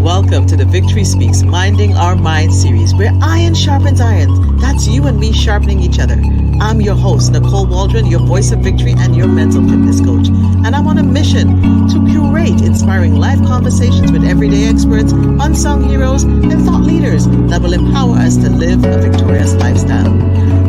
welcome to the Victory Speaks Minding Our Mind series, where iron sharpens iron. That's you and me sharpening each other. I'm your host, Nicole Waldron, your voice of victory and your mental fitness coach. And I'm on a mission to curate inspiring life conversations with everyday experts, unsung heroes, and thought leaders that will empower us to live a victorious lifestyle.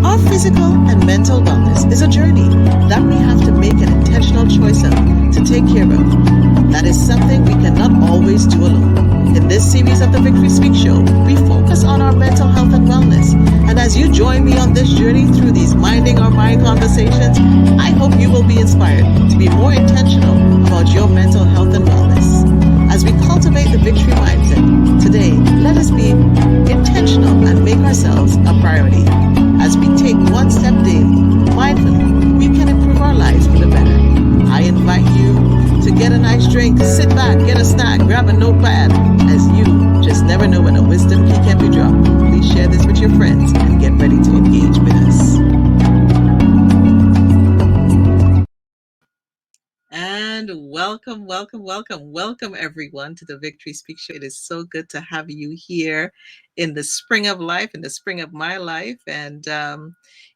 Our physical and mental wellness is a journey that we have to make an intentional choice of to take care of. That is something we cannot always do alone. In this series of the Victory Speak Show, we focus on our mental health and wellness. And as you join me on this journey through these Minding Our Mind conversations, I hope you will be inspired to be more intentional about your mental health and wellness. As we cultivate the victory mindset, today, let us be intentional and make ourselves a priority. As we take one step daily, mindfully, we can improve our lives for the better. I invite you to get a nice drink, sit back, get a snack, grab a notepad, as you just never know when a wisdom key can be dropped. Please share this with your friends and get ready to engage with us. And welcome everyone to the Victory Speak Show. It is so good to have you here in the spring of life, in the spring of my life. And,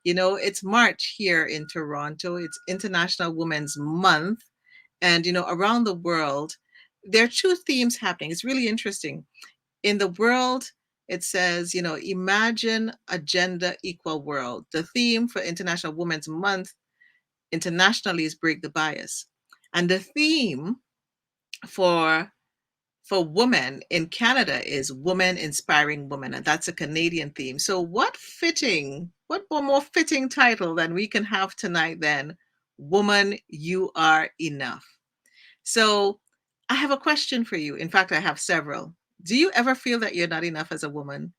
it's March here in Toronto. It's International Women's Month. And, around the world, there are two themes happening. It's really interesting. In the world, it says, imagine a gender equal world. The theme for International Women's Month internationally is break the bias. And the theme for women in Canada is women inspiring women. And that's a Canadian theme. So what more fitting title than we can have tonight than Woman, You Are Enough. So I have a question for you. In fact, I have several. Do you ever feel that you're not enough as a woman?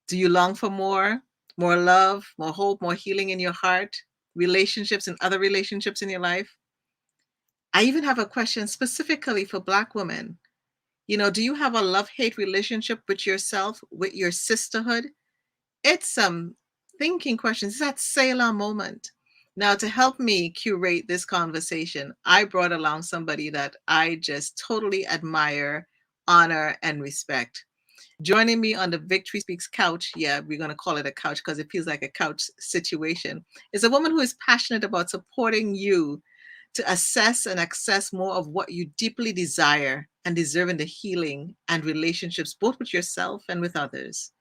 Do you long for more love, more hope, more healing in your heart, relationships and other relationships in your life? I even have a question specifically for Black women. Do you have a love-hate relationship with yourself, with your sisterhood? It's some thinking questions. It's that Selah moment. Now, to help me curate this conversation, I brought along somebody that I just totally admire, honor, and respect. Joining me on the Victory Speaks couch, yeah, we're going to call it a couch because it feels like a couch situation, is a woman who is passionate about supporting you to assess and access more of what you deeply desire and deserve in the healing and relationships, both with yourself and with others.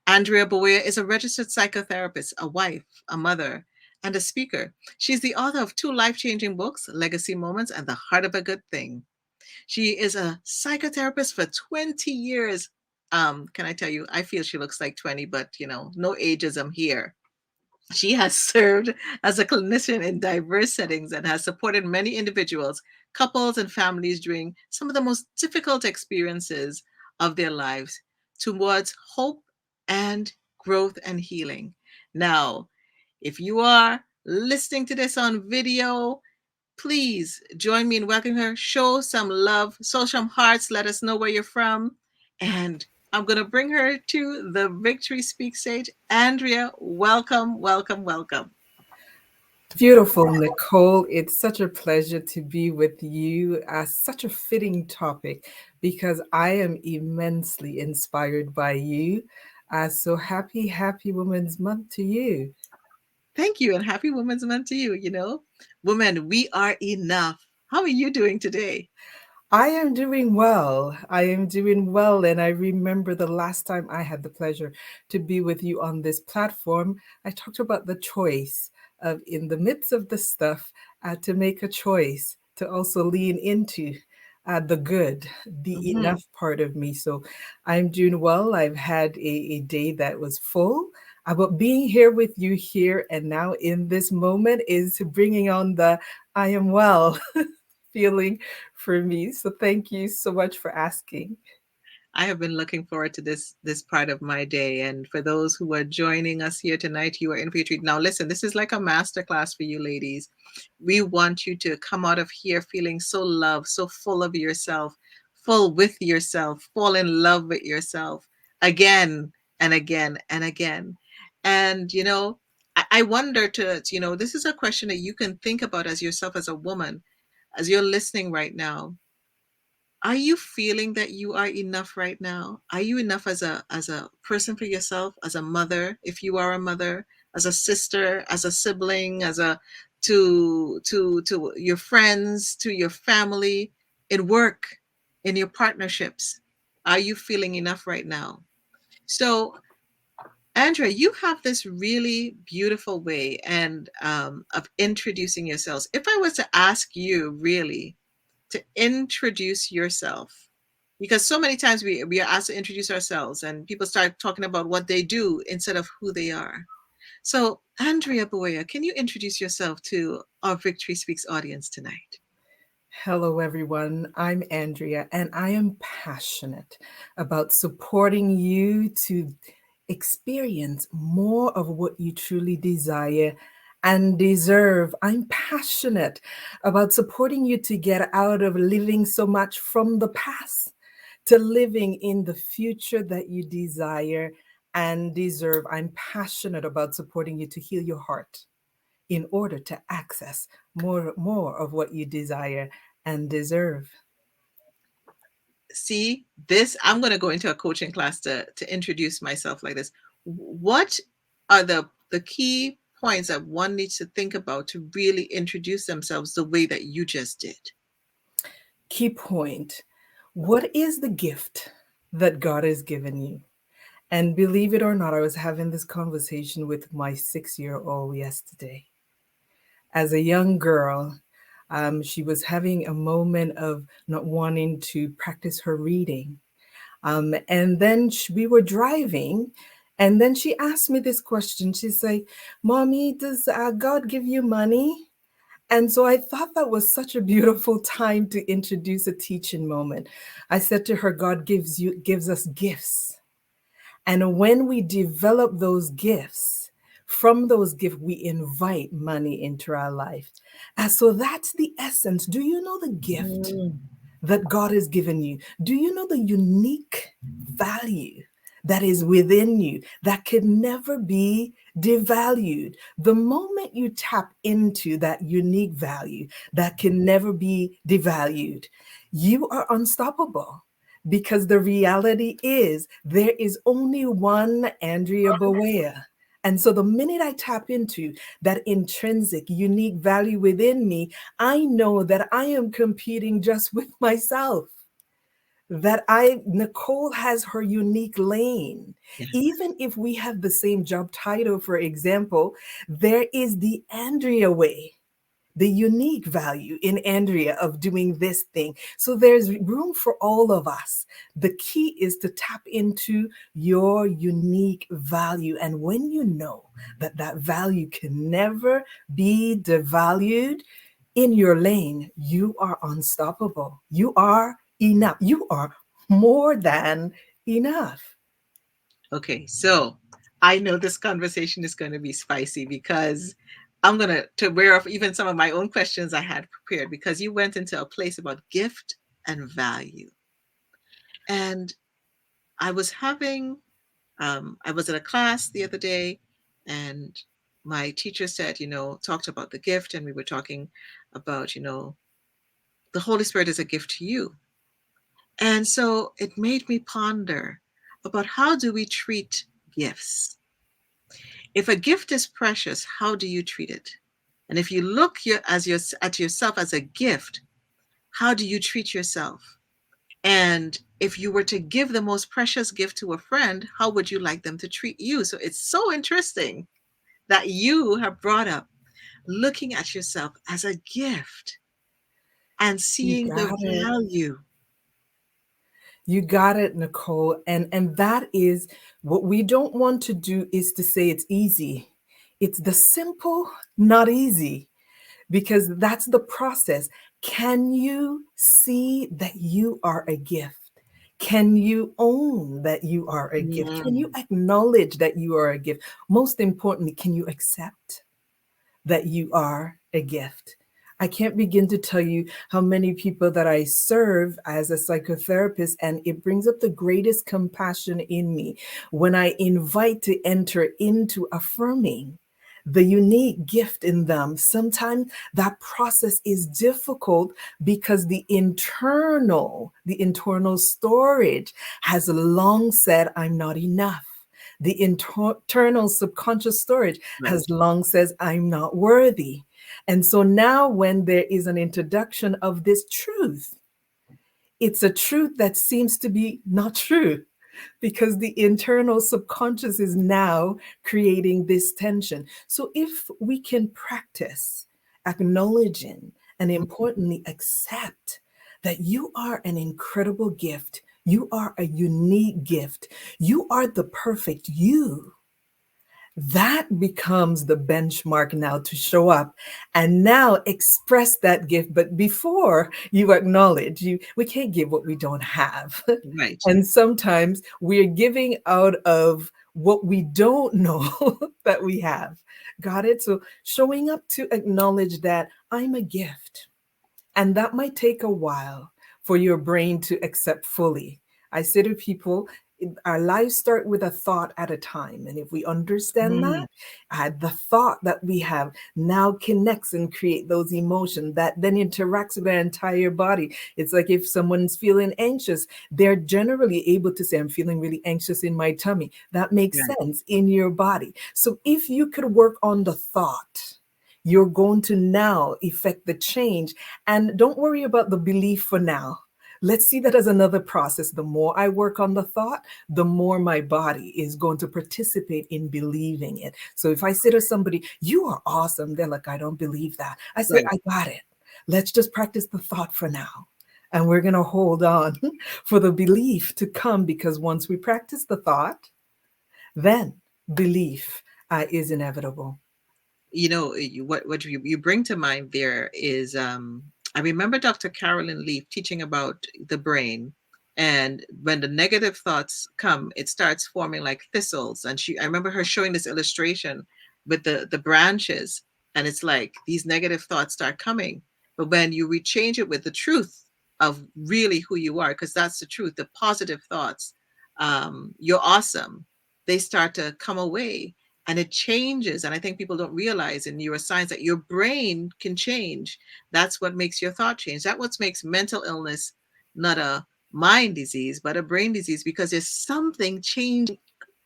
Andrea Boweya is a registered psychotherapist, a wife, a mother, and a speaker. She's the author of 2 life-changing books, Legacy Moments and The Heart of a Good Thing. She is a psychotherapist for 20 years. Can I tell you, I feel she looks like 20, but no ageism here. She has served as a clinician in diverse settings and has supported many individuals, couples, and families during some of the most difficult experiences of their lives towards hope and growth and healing. Now, if you are listening to this on video, please join me in welcoming her. Show some love, show some hearts, let us know where you're from. And I'm going to bring her to the Victory Speak stage. Andrea, welcome. Beautiful, Nicole. It's such a pleasure to be with you. Such a fitting topic because I am immensely inspired by you. So happy Women's Month to you. Thank you, and happy Women's Month to you. Women, we are enough. How are you doing today? I am doing well. And I remember the last time I had the pleasure to be with you on this platform, I talked about the choice of, in the midst of the stuff, to make a choice to also lean into the good, the Mhm. enough part of me. So I'm doing well. I've had a day that was full. But being here with you here and now in this moment is bringing on the I am well feeling for me. So thank you so much for asking. I have been looking forward to this part of my day. And for those who are joining us here tonight, you are in for a treat. Now, listen, this is like a masterclass for you ladies. We want you to come out of here feeling so loved, so full of yourself, full with yourself, fall in love with yourself again and again and again. And I wonder this is a question that you can think about as yourself as a woman, as you're listening right now. Are you feeling that you are enough right now? Are you enough as a person for yourself, as a mother, if you are a mother, as a sister, as a sibling, as a to your friends, to your family, in work, in your partnerships? Are you feeling enough right now? So, Andrea, you have this really beautiful way and of introducing yourselves. If I was to ask you really to introduce yourself, because so many times we are asked to introduce ourselves and people start talking about what they do instead of who they are. So, Andrea Boweya, can you introduce yourself to our Victory Speaks audience tonight? Hello, everyone. I'm Andrea, and I am passionate about supporting you to experience more of what you truly desire and deserve. I'm passionate about supporting you to get out of living so much from the past to living in the future that you desire and deserve. I'm passionate about supporting you to heal your heart in order to access more of what you desire and deserve. See, this, I'm going to go into a coaching class to introduce myself like this. What are the key points that one needs to think about to really introduce themselves the way that you just did? Key point: what is the gift that God has given you? And believe it or not, I was having this conversation with my 6-year old yesterday. As a young girl, she was having a moment of not wanting to practice her reading. And then we were driving, and then she asked me this question. She's like, "Mommy, does God give you money?" And so I thought that was such a beautiful time to introduce a teaching moment. I said to her, God gives us gifts. And when we develop those gifts, from those gifts, we invite money into our life. And so that's the essence. Do you know the gift Mm. that God has given you? Do you know the unique value that is within you that can never be devalued? The moment you tap into that unique value that can never be devalued, you are unstoppable. Because the reality is, there is only one Andrea Boweya. And so the minute I tap into that intrinsic, unique value within me, I know that I am competing just with myself. That Nicole has her unique lane. Yes. Even if we have the same job title, for example, there is the Andrea way, the unique value in Andrea of doing this thing. So there's room for all of us. The key is to tap into your unique value. And when you know that that value can never be devalued in your lane, you are unstoppable. You are enough. You are more than enough. Okay, so I know this conversation is going to be spicy because I'm going to wear off even some of my own questions I had prepared because you went into a place about gift and value. And I was having, I was at a class the other day and my teacher said, talked about the gift and we were talking about, the Holy Spirit is a gift to you. And so it made me ponder about how do we treat gifts? If a gift is precious, how do you treat it? And if you look at yourself as a gift, how do you treat yourself? And if you were to give the most precious gift to a friend, how would you like them to treat you? So it's so interesting that you have brought up looking at yourself as a gift and You seeing the got it. value. You got it, Nicole. And that is what we don't want to do, is to say it's easy. It's the simple, not easy, because that's the process. Can you see that you are a gift? Can you own that you are a gift? Can you Mm. acknowledge that you are a gift? Most importantly, can you accept that you are a gift? I can't begin to tell you how many people that I serve as a psychotherapist, and it brings up the greatest compassion in me when I invite to enter into affirming the unique gift in them. Sometimes that process is difficult because the internal storage has long said, I'm not enough. The internal subconscious storage Right. has long says, I'm not worthy. And so now when there is an introduction of this truth, it's a truth that seems to be not true because the internal subconscious is now creating this tension. So, if we can practice acknowledging and importantly accept that you are an incredible gift, you are a unique gift, you are the perfect you, that becomes the benchmark now to show up and now express that gift. But before you acknowledge, we can't give what we don't have. Right. And sometimes we're giving out of what we don't know that we have. Got it? So showing up to acknowledge that I'm a gift. And that might take a while for your brain to accept fully. I say to people, our lives start with a thought at a time. And if we understand Mm, that, the thought that we have now connects and create those emotions that then interacts with our entire body. It's like if someone's feeling anxious, they're generally able to say, I'm feeling really anxious in my tummy. That makes right. sense in your body. So if you could work on the thought, you're going to now effect the change. And don't worry about the belief for now. Let's see that as another process. The more I work on the thought, the more my body is going to participate in believing it. So if I say to somebody, you are awesome, they're like, I don't believe that. I say, Right. I got it. Let's just practice the thought for now. And we're going to hold on for the belief to come, because once we practice the thought, then belief is inevitable. What you bring to mind there is, I remember Dr. Carolyn Leaf teaching about the brain, and when the negative thoughts come, it starts forming like thistles. And I remember her showing this illustration with the branches, and it's like these negative thoughts start coming, but when you rechange it with the truth of really who you are, because that's the truth, the positive thoughts, you're awesome, they start to come away, and it changes. And I think people don't realize in neuroscience that your brain can change. That's what makes your thought change. That's what makes mental illness not a mind disease but a brain disease, because there's something changing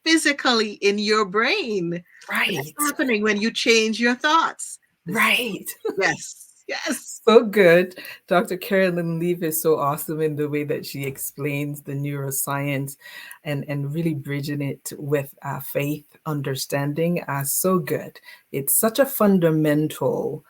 physically in your brain that's Right, happening when you change your thoughts. This, right. yes, yes, So good. Dr. Carolyn Leaf is so awesome in the way that she explains the neuroscience and really bridging it with faith, understanding. So good. It's such a fundamental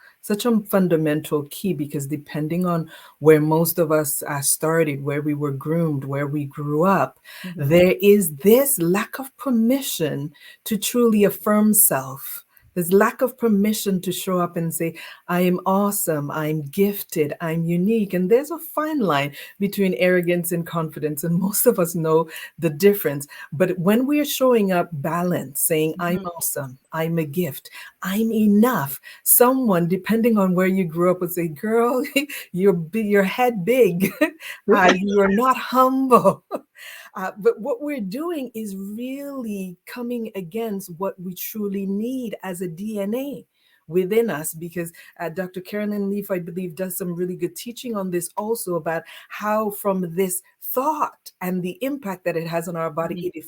key, because depending on where most of us started, where we were groomed, where we grew up, mhm, there is this lack of permission to truly affirm self. There's lack of permission to show up and say, I am awesome, I'm gifted, I'm unique. And there's a fine line between arrogance and confidence. And most of us know the difference. But when we're showing up balanced, saying, I'm mhm. awesome, I'm a gift, I'm enough, someone, depending on where you grew up, would say, girl, your head big. You're not humble. But what we're doing is really coming against what we truly need as a DNA within us, because Dr. Carolyn Leaf, I believe, does some really good teaching on this also, about how from this thought and the impact that it has on our body, Mhm. it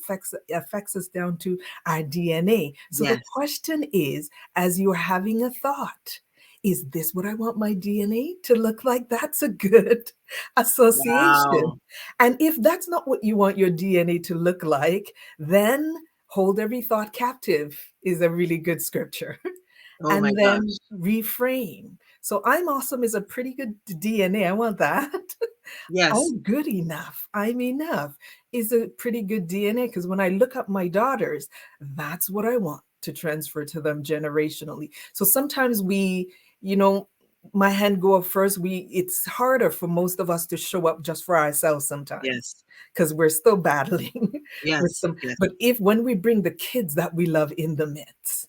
affects us down to our DNA. So the Yes. question is, as you're having a thought, is this what I want my DNA to look like? That's a good association. Wow. And if that's not what you want your DNA to look like, then hold every thought captive is a really good scripture. Oh my And gosh. then reframe. So I'm awesome is a pretty good DNA. I want that. Yes. I'm good enough. I'm enough is a pretty good DNA, because when I look up my daughters, that's what I want to transfer to them generationally. So sometimes you know, my hand go up first. It's harder for most of us to show up just for ourselves sometimes, Yes. because we're still battling with Yes. some. Yes. But if when we bring the kids that we love in the midst,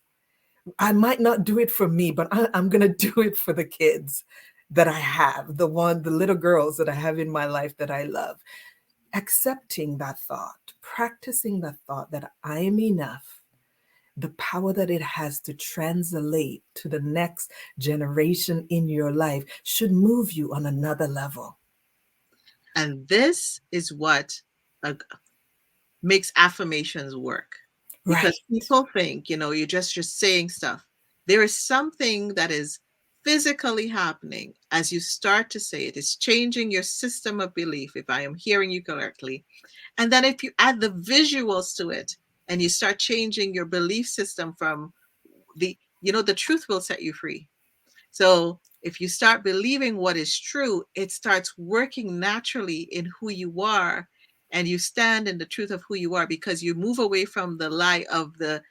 I might not do it for me, but I'm going to do it for the kids that I have, the little girls that I have in my life that I love. Accepting that thought, practicing that thought that I am enough, the power that it has to translate to the next generation in your life should move you on another level. And this is what uh, makes affirmations work. Because Right. people think, you're just saying stuff. There is something that is physically happening as you start to say it. It's changing your system of belief, if I am hearing you correctly. And then if you add the visuals to it and you start changing your belief system from the truth will set you free. So if you start believing what is true, it starts working naturally in who you are, and you stand in the truth of who you are, because you move away from the lie of the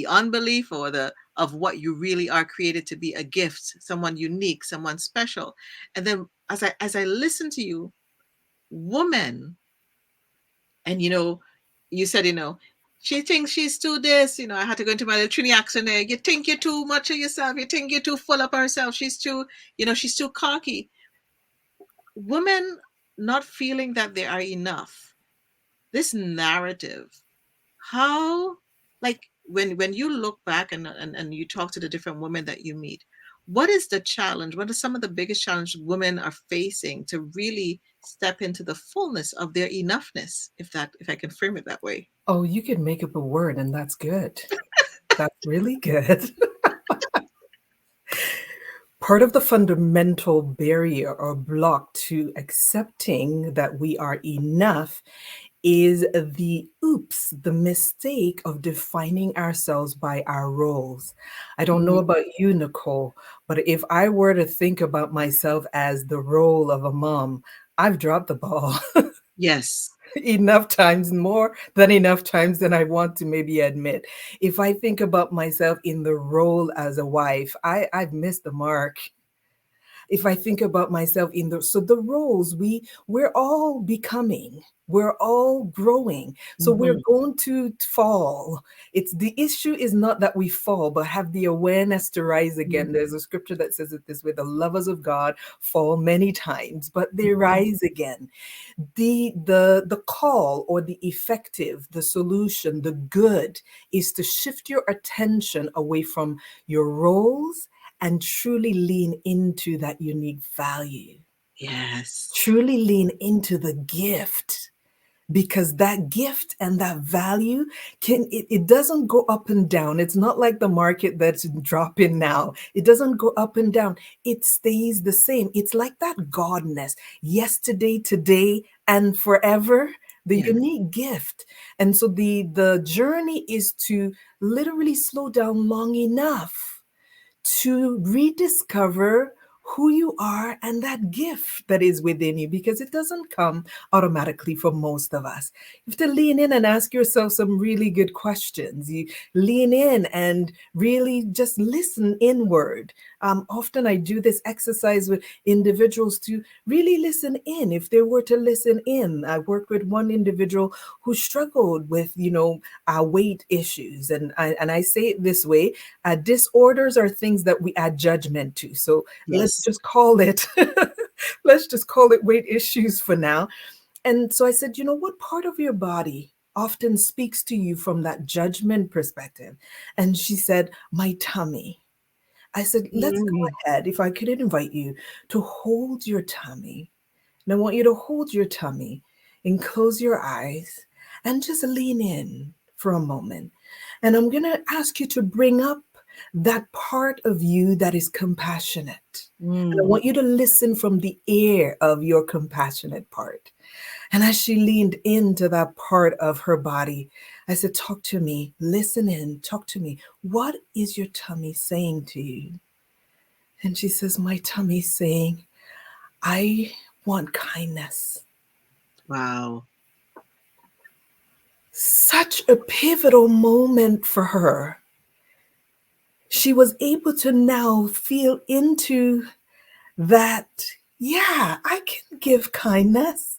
unbelief, or the of what you really are created to be, a gift, someone unique, someone special. And then as I listen to you, woman, and you said, she thinks she's too this, I had to go into my little Trini accent there. You think you're too much of yourself, you think you're too full of herself, she's too cocky. Women not feeling that they are enough. This narrative, how, like, when you look back and you talk to the different women that you meet, what is the challenge? What are some of the biggest challenges women are facing to really step into the fullness of their enoughness, if I can frame it that way? Oh, you can make up a word, and that's good. That's really good. Part of the fundamental barrier or block to accepting that we are enough is the oops, the mistake of defining ourselves by our roles. I don't know Mhm. about you, Nicole, but if I were to think about myself as the role of a mom, I've dropped the ball Yes. enough times, more than enough times than I want to maybe admit. If I think about myself in the role as a wife, I've missed the mark. If I think about myself in the roles, we're all becoming, we're all growing, so we're Mhm. going to fall. It's the issue is not that we fall, but have the awareness to rise again. Mhm. There's a scripture that says it this way: the lovers of God fall many times, but they Mhm. rise again. The call, or the effective, the solution, the good, is to shift your attention away from your roles and truly lean into that unique value. Yes. Truly lean into the gift, because that gift and that value it doesn't go up and down. It's not like the market that's dropping now. It doesn't go up and down. It stays the same. It's like that godness, yesterday, today, and forever, the Yeah. unique gift. And so the journey is to literally slow down long enough to rediscover who you are and that gift that is within you, because it doesn't come automatically for most of us. You have to lean in and ask yourself some really good questions. You lean in and really just listen inward. Often I do this exercise with individuals to really listen in. If they were to listen in, I worked with one individual who struggled with, weight issues. And I say it this way: disorders are things that we add judgment to. So let's Yes. just call it, let's just call it weight issues for now. And so I said, what part of your body often speaks to you from that judgment perspective? And she said, my tummy. I said, let's go Mm. ahead. If I could invite you to hold your tummy, and I want you to hold your tummy and close your eyes and just lean in for a moment. And I'm going to ask you to bring up that part of you that is compassionate. And I Mm. want you to listen from the ear of your compassionate part. And as she leaned into that part of her body, I said, talk to me, listen in, talk to me. What is your tummy saying to you? And she says, my tummy's saying, I want kindness. Wow. Such a pivotal moment for her. She was able to now feel into that, yeah, I can give kindness.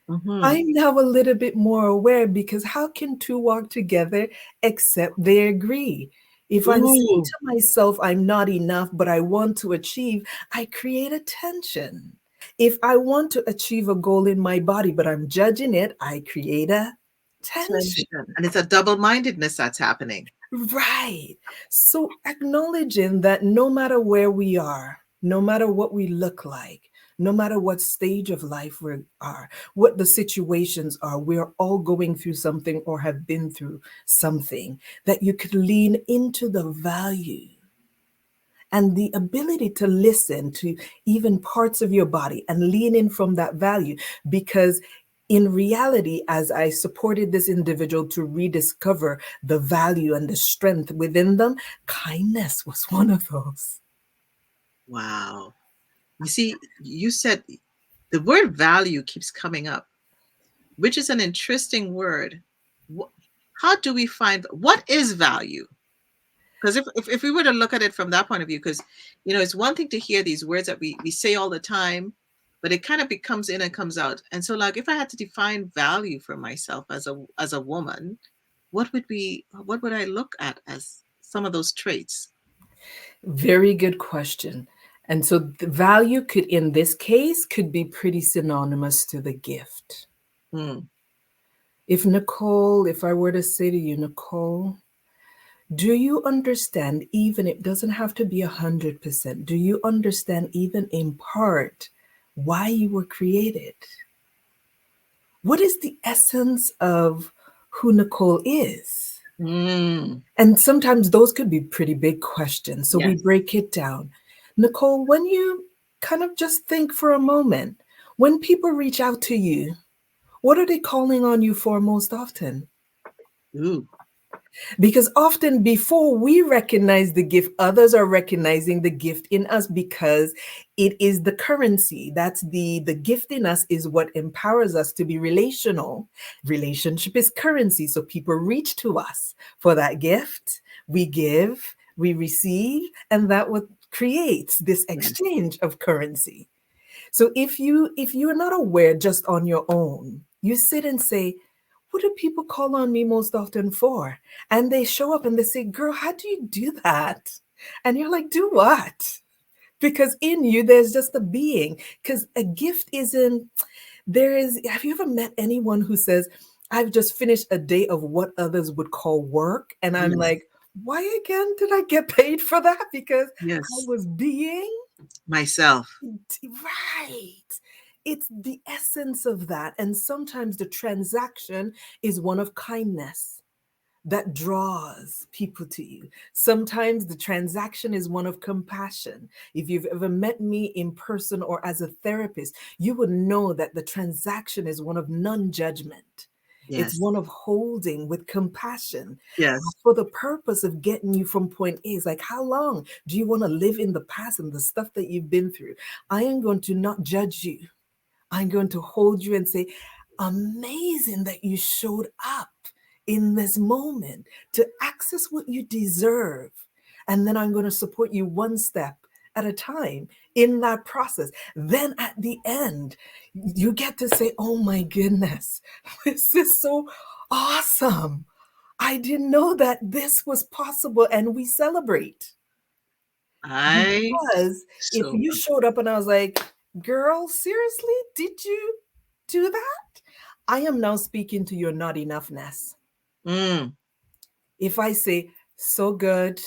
Mhm. I'm now a little bit more aware, because how can two walk together except they agree? If I'm saying Ooh. to myself, I'm not enough, but I want to achieve, I create a tension. If I want to achieve a goal in my body, but I'm judging it, I create a tension. Tension. And it's a double-mindedness that's happening. Right. So acknowledging that no matter where we are, no matter what we look like, no matter what stage of life we are, what the situations are, we're all going through something or have been through something, that you could lean into the value and the ability to listen to even parts of your body and lean in from that value. Because in reality, as I supported this individual to rediscover the value and the strength within them, kindness was one of those. Wow. You see, you said the word value keeps coming up, which is an interesting word. How do we find what is value? Because if we were to look at it from that point of view, because it's one thing to hear these words that we say all the time, but it kind of becomes in and comes out. And so, like, if I had to define value for myself as a woman, what would I look at as some of those traits? Very good question. And so the value could, in this case, could be pretty synonymous to the gift. Hmm. If I were to say to you, Nicole, do you understand, even it doesn't have to be 100%, do you understand even in part why you were created? What is the essence of who Nicole is? Mm. And sometimes those could be pretty big questions. So we Yes. break it down. Nicole, when you kind of just think for a moment, when people reach out to you, what are they calling on you for most often? Ooh. Because often before we recognize the gift, others are recognizing the gift in us because it is the currency. That's the gift in us is what empowers us to be relational. Relationship is currency. So people reach to us for that gift. We give, we receive, and that what creates this Yes. exchange of currency. So if you're not aware just on your own, you sit and say, what do people call on me most often for? And they show up and they say, girl, how do you do that? And you're like, do what? Because in you, there's just a being. Because a gift isn't, have you ever met anyone who says, I've just finished a day of what others would call work? And I'm Yes. like, why again did I get paid for that? Because I Yes. was being. Myself. Right. It's the essence of that. And sometimes the transaction is one of kindness that draws people to you. Sometimes the transaction is one of compassion. If you've ever met me in person or as a therapist, you would know that the transaction is one of non judgment. It's Yes. one of holding with compassion Yes. for the purpose of getting you from point A. It's like, how long do you want to live in the past and the stuff that you've been through? I am going to not judge you. I'm going to hold you and say, amazing that you showed up in this moment to access what you deserve. And then I'm going to support you one step at a time in that process. Then at the end, you get to say, oh my goodness, this is so awesome. I didn't know that this was possible. And we celebrate. I Because if so you showed up and I was like, girl, seriously, did you do that? I am now speaking to your not enoughness. mm, If I say, so good,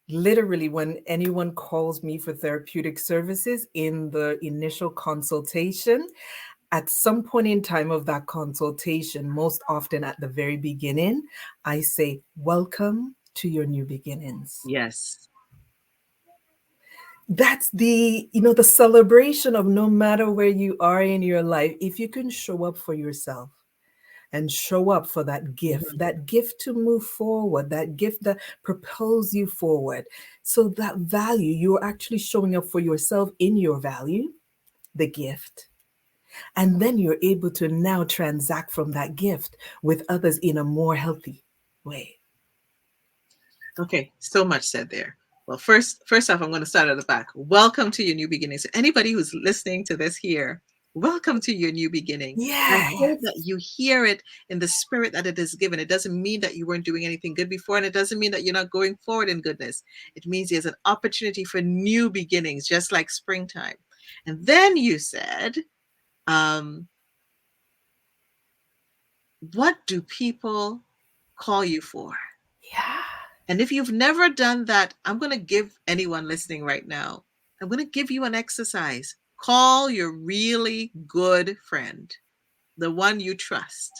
literally, when anyone calls me for therapeutic services in the initial consultation, at some point in time of that consultation, most often at the very beginning, I say, welcome to your new beginnings. yes. That's the celebration of no matter where you are in your life, if you can show up for yourself and show up for Mhm. that gift to move forward, that gift that propels you forward. So that value, you're actually showing up for yourself in your value, the gift. And then you're able to now transact from that gift with others in a more healthy way. Okay, so much said there. Well, first off, I'm going to start at the back. Welcome to your new beginnings. Anybody who's listening to this here, welcome to your new beginning. I hope that Yes. you hear it in the spirit that it is given. It doesn't mean that you weren't doing anything good before, and it doesn't mean that you're not going forward in goodness. It means there's an opportunity for new beginnings, just like springtime. And then you said, um, what do people call you for? Yeah. And if you've never done that, I'm going to give anyone listening right now, I'm going to give you an exercise. Call your really good friend, the one you trust,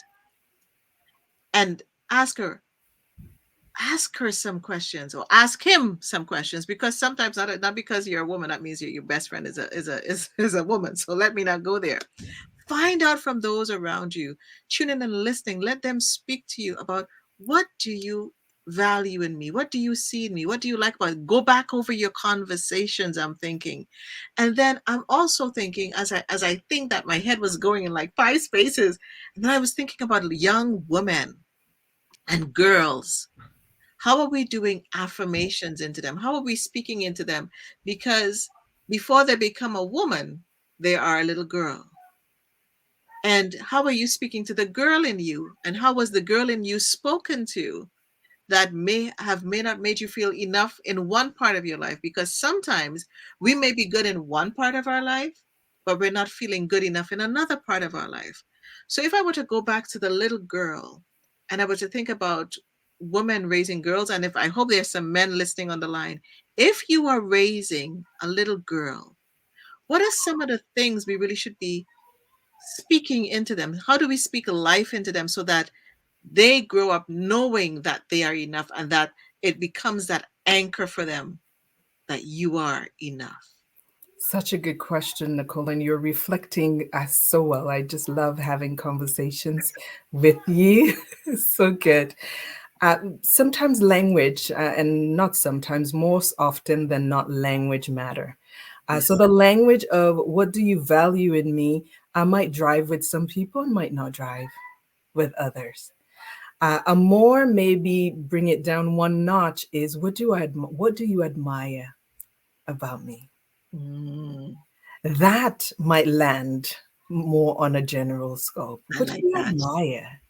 and ask her, ask her some questions, or ask him some questions, because sometimes not because you're a woman that means your best friend is a woman, so let me not go there. Find out from those around you, tune in and listening, let them speak to you about, what do you value in me, what do you see in me, what do you like about it? Go back over your conversations, I'm thinking. And then I'm also thinking, as I think that my head was going in like five spaces, and then I was thinking about young women and girls. How are we doing affirmations into them? How are we speaking into them? Because before they become a woman, they are a little girl. And how are you speaking to the girl in you? And how was the girl in you spoken to, that may not made you feel enough in one part of your life? Because sometimes we may be good in one part of our life, but we're not feeling good enough in another part of our life. So if I were to go back to the little girl, and I were to think about women raising girls, and if I hope there's some men listening on the line, if you are raising a little girl, what are some of the things we really should be speaking into them? How do we speak life into them so that they grow up knowing that they are enough, and that it becomes that anchor for them, that you are enough? Such a good question, Nicole, and you're reflecting us so well. I just love having conversations with you. So good. Sometimes language, and not sometimes, most often than not, language matter. So Yes. the language of what do you value in me, I might drive with some people and might not drive with others. A more maybe bring it down one notch is what do you admire about me? Mm, That might land more on a general scope. I What do like you that. admire?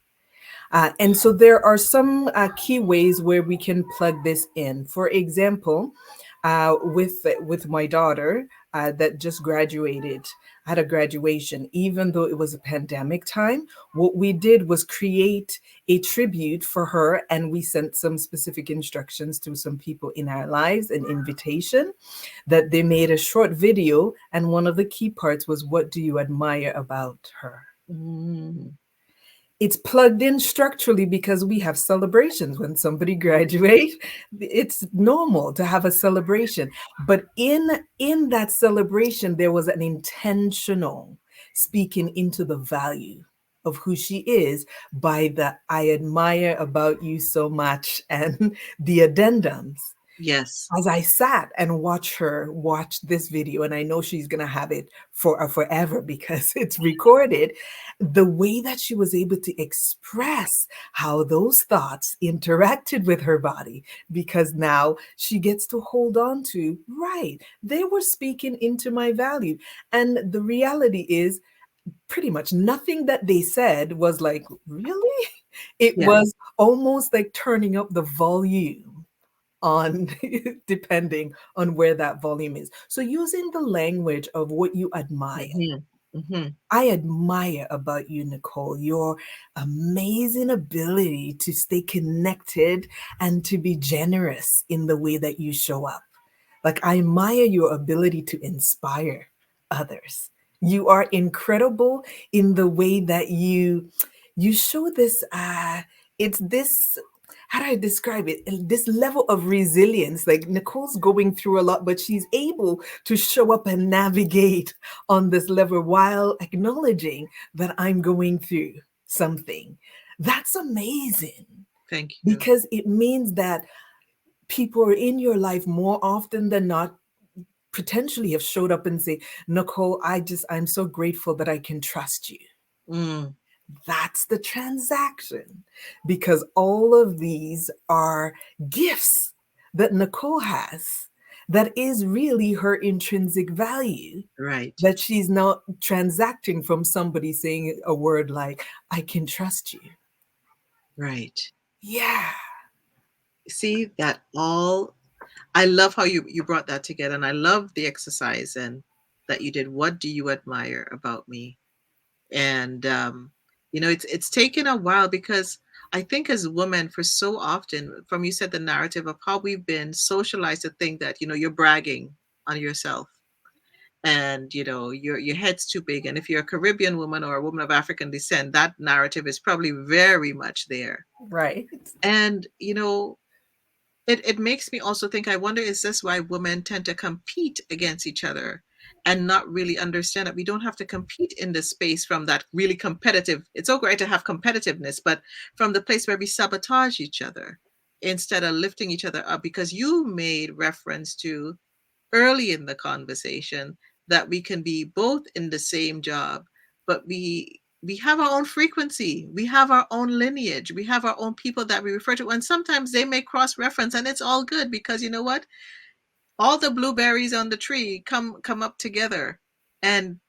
And so there are some key ways where we can plug this in. For example, with my daughter that just graduated, had a graduation, even though it was a pandemic time, what we did was create a tribute for her, and we sent some specific instructions to some people in our lives, an invitation that they made a short video, and one of the key parts was, what do you admire about her? Mm, It's plugged in structurally because we have celebrations when somebody graduates. It's normal to have a celebration, but in that celebration there was an intentional speaking into the value of who she is by the I admire about you so much and the addendums. yes. As I sat and watched her watch this video, and I know she's going to have it for forever because it's recorded, the way that she was able to express how those thoughts interacted with her body, because now she gets to hold on to, right, they were speaking into my value. And the reality is, pretty much nothing that they said was like, really? It Yeah. was almost like turning up the volume on depending on where that volume is. So using the language of what you admire. Hmm. Hmm. I admire about you, Nicole, your amazing ability to stay connected and to be generous in the way that you show up. Like, I admire your ability to inspire others. You are incredible in the way that you show this it's this, how do I describe it? This level of resilience. Like, Nicole's going through a lot, but she's able to show up and navigate on this level while acknowledging that I'm going through something. That's amazing Thank you. because it means that people are in your life more often than not potentially have showed up and say, Nicole, I'm so grateful that I can trust you. Mm, That's the transaction, because all of these are gifts that Nicole has that is really her intrinsic value, right. that she's not transacting from somebody saying a word like, I can trust you. Right. Yeah. See that all. I love how you brought that together, and I love the exercise and that you did. What do you admire about me? And it's taken a while, because I think as women, for so often, from you said the narrative of how we've been socialized to think that, you're bragging on yourself, and your head's too big, and if you're a Caribbean woman or a woman of African descent, that narrative is probably very much there. Right. And it makes me also think, I wonder, is this why women tend to compete against each other and not really understand that we don't have to compete in this space from that really competitive, it's so great to have competitiveness, but from the place where we sabotage each other instead of lifting each other up? Because you made reference to early in the conversation that we can be both in the same job, but we have our own frequency, we have our own lineage, we have our own people that we refer to, and sometimes they may cross reference, and it's all good, because you know what, all the blueberries on the tree come up together, and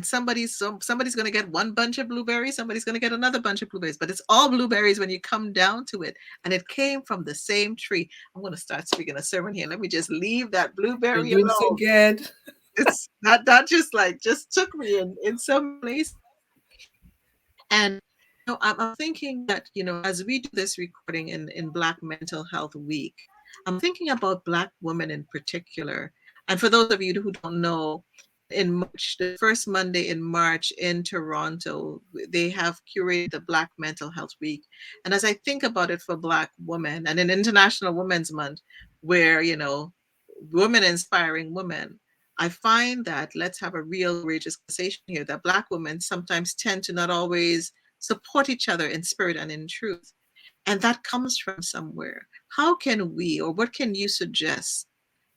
somebody's going to get one bunch of blueberries, somebody's going to get another bunch of blueberries, but it's all blueberries when you come down to it, and it came from the same tree. I'm going to start speaking a sermon here. Let me just leave that You're blueberry doing so alone. good. It's that just took me in some places. And I'm thinking that, as we do this recording in Black Mental Health Week, I'm thinking about Black women in particular. And for those of you who don't know, in March, the first Monday in March in Toronto, they have curated the Black Mental Health Week. And as I think about it for Black women and in International Women's Month, where, women inspiring women, I find that, let's have a real courageous conversation here, that Black women sometimes tend to not always support each other in spirit and in truth. And that comes from somewhere. How can we, or what can you suggest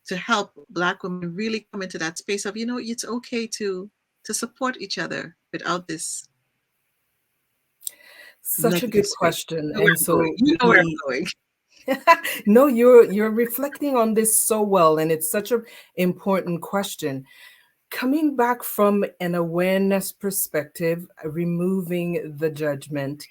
to help Black women really come into that space of, it's okay to support each other without this Such a negative good space? question. You know where And I'm going. so You know where the I'm going. no, you're reflecting on this so well, and it's such an important question. Coming back from an awareness perspective, removing the judgment,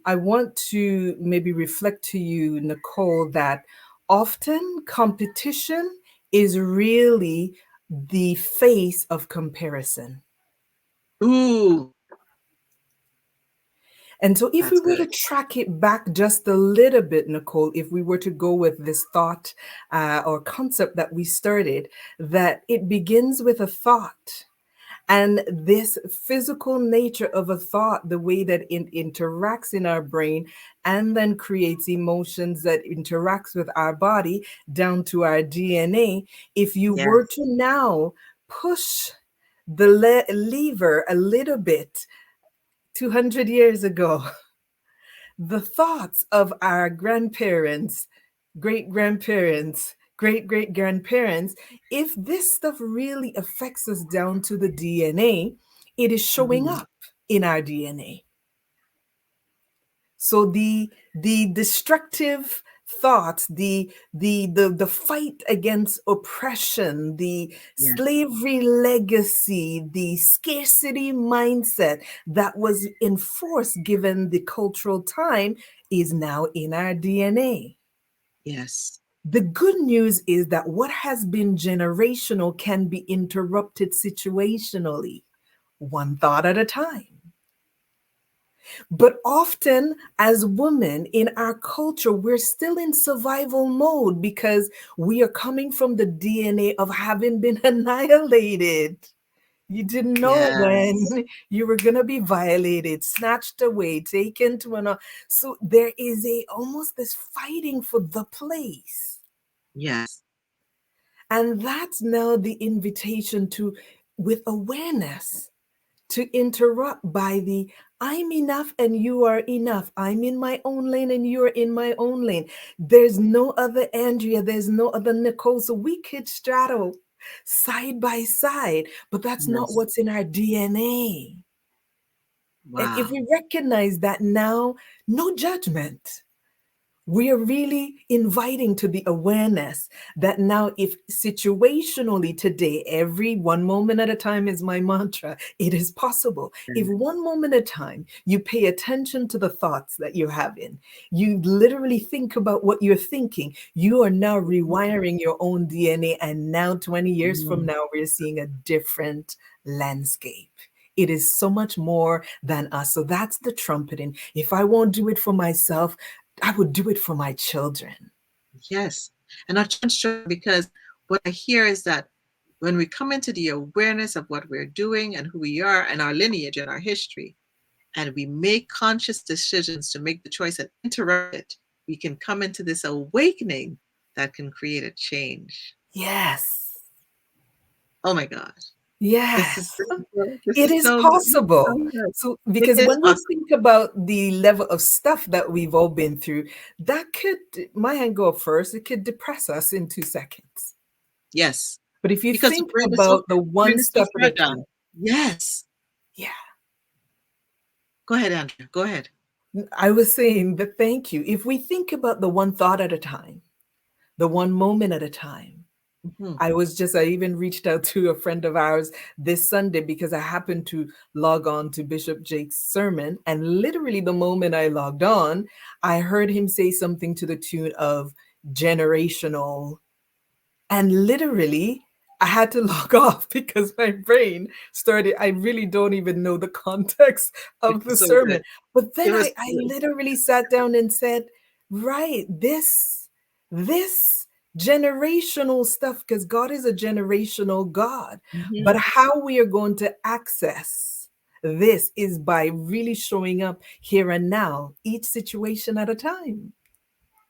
I want to maybe reflect to you, Nicole, that often competition is really the face of comparison. Ooh, And so, if we that's were to good. track it back just a little bit, Nicole, if we were to go with this thought or concept that we started, that it begins with a thought. And this physical nature of a thought, the way that it interacts in our brain and then creates emotions that interacts with our body down to our DNA. If you were Yes, to now push the lever a little bit 200 years ago, the thoughts of our grandparents, great grandparents, great great grandparents, if this stuff really affects us down to the DNA, it is showing mhm, up in our DNA. So the destructive thoughts, the fight against oppression, the yes, slavery legacy, the scarcity mindset that was enforced given the cultural time is now in our DNA. yes, The good news is that what has been generational can be interrupted situationally, one thought at a time. But often, as women in our culture, we're still in survival mode because we are coming from the DNA of having been annihilated. You didn't know yes, when you were going to be violated, snatched away, taken to another. So there is a almost this fighting for the place. yes, And that's now the invitation to, with awareness, to interrupt by the I'm enough and you are enough. I'm in my own lane and you're in my own lane. There's no other Andrea, there's no other Nicole. So we could straddle side by side, but that's not yes. what's in our DNA. And if Wow. we recognize that now, no judgment. We are really inviting to the awareness that now, if situationally today, every one moment at a time is my mantra, it is possible. If one moment at a time you pay attention to the thoughts that you're having, you literally think about what you're thinking, you are now rewiring your own DNA. And now, 20 years from Mhm. now, we're seeing a different landscape. It is so much more than us. So that's the trumpeting. If I won't do it for myself, I would do it for my children. Yes. And not just children, because what I hear is that when we come into the awareness of what we're doing and who we are and our lineage and our history, and we make conscious decisions to make the choice and interrupt it, we can come into this awakening that can create a change. Yes. Oh my God. This is Yes. this is so, this It is is so good. This is so possible. good. So, It because is when we possible. think about the level of stuff that we've all been through, that could, my hand go up first, it could depress us in 2 seconds. Yes. But if you Because think about the the brain one is so step at a fragile. time, Yes. yeah, Go ahead, Andrea. Go ahead. I was saying that thank you. If we think about the one thought at a time, the one moment at a time, Mhm. I even reached out to a friend of ours this Sunday because I happened to log on to Bishop Jake's sermon. And literally, the moment I logged on, I heard him say something to the tune of generational. And literally, I had to log off because my brain started. I really don't even know the context It of the was so good. sermon. But It then was I good. literally sat down and said, right, this generational stuff, because God is a generational God. But Mhm. how we are going to access this is by really showing up here and now, each situation at a time,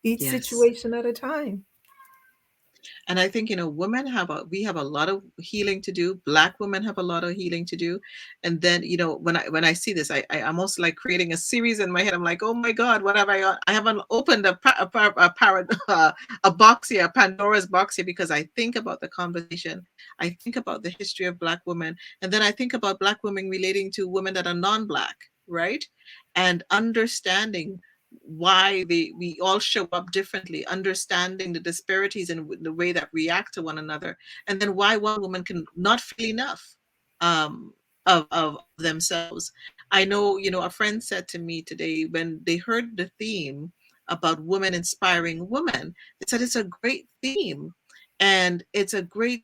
each Yes. situation at a time. And I think, women we have a lot of healing to do. Black women have a lot of healing to do. And then, when I see this, I almost like creating a series in my head. I'm like, oh my God, what have I got? I haven't opened a box here, a Pandora's box here, because I think about the conversation. I think about the history of Black women. And then I think about Black women relating to women that are non-Black, right? And understanding why we all show up differently, understanding the disparities in the way that react to one another, and then why one woman can not feel enough um, of themselves. I know, a friend said to me today when they heard the theme about women inspiring women, they said it's a great theme, and it's a great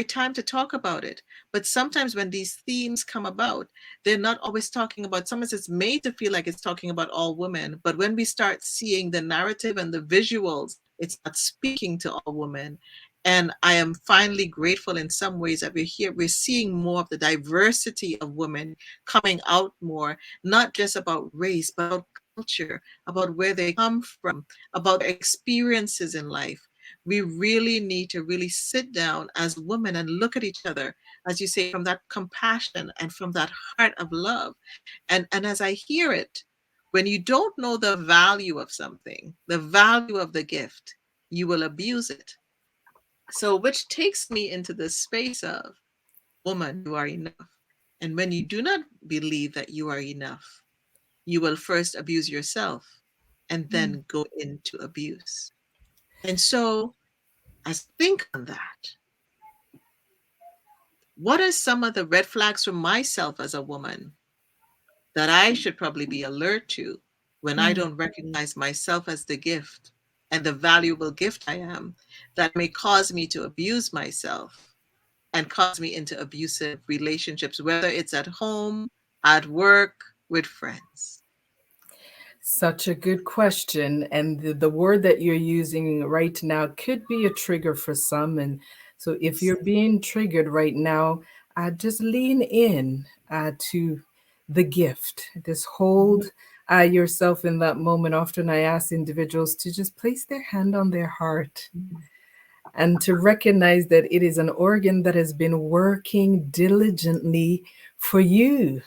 time to talk about it. But sometimes when these themes come about, they're not always talking about, sometimes it's made to feel like it's talking about all women. But when we start seeing the narrative and the visuals, it's not speaking to all women. And I am finally grateful in some ways that we're seeing more of the diversity of women coming out more, not just about race, but about culture, about where they come from, about their experiences in life. We really need to really sit down as women and look at each other, as you say, from that compassion and from that heart of love. And as I hear it, when you don't know the value of something, the value of the gift, you will abuse it. So, which takes me into the space of, woman, you are enough. And when you do not believe that you are enough, you will first abuse yourself and Mm. then go into abuse. And so, as I think on that, what are some of the red flags for myself as a woman that I should probably be alert to when I Mm. don't recognize myself as the gift and the valuable gift I am, that may cause me to abuse myself and cause me into abusive relationships, whether it's at home, at work, with friends? Such a good question. And the word that you're using right now could be a trigger for some. And so if Yes. you're being triggered right now, just lean in to the gift. Just hold Mhm. yourself in that moment. Often I ask individuals to just place their hand on their heart and to recognize that it is an organ that has been working diligently for you.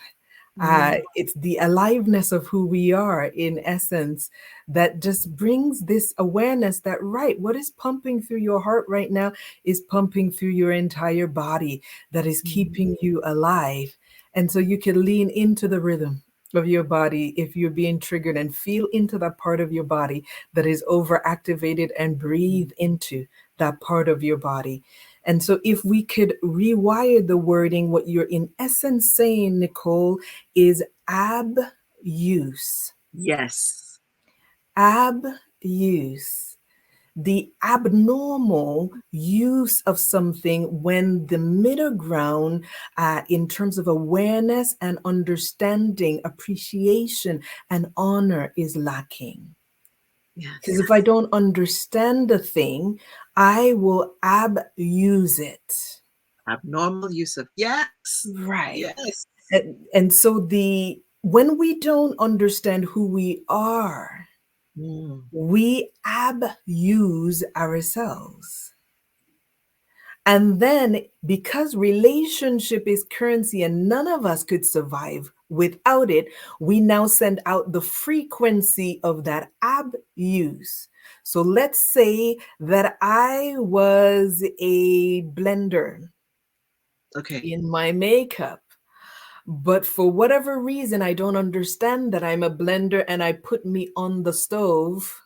Mm. It's the aliveness of who we are in essence that just brings this awareness that, right, what is pumping through your heart right now is pumping through your entire body, that is Mhm. keeping you alive. And so you can lean into the rhythm of your body if you're being triggered and feel into that part of your body that is overactivated and breathe into that part of your body. And so, if we could rewire the wording, what you're in essence saying, Nicole, is abuse. Yes. Abuse. the abnormal use of something when the middle ground, in terms of awareness and understanding, appreciation, and honor, is lacking. Because Yes. if I don't understand the thing, I will abuse it. Abnormal use of yes. Right. Yes. And so the when we don't understand who we are, Mm. we abuse ourselves. And then, because relationship is currency and none of us could survive without it, we now send out the frequency of that abuse. So let's say that I was a blender Okay. in my makeup, but for whatever reason, I don't understand that I'm a blender and I put me on the stove.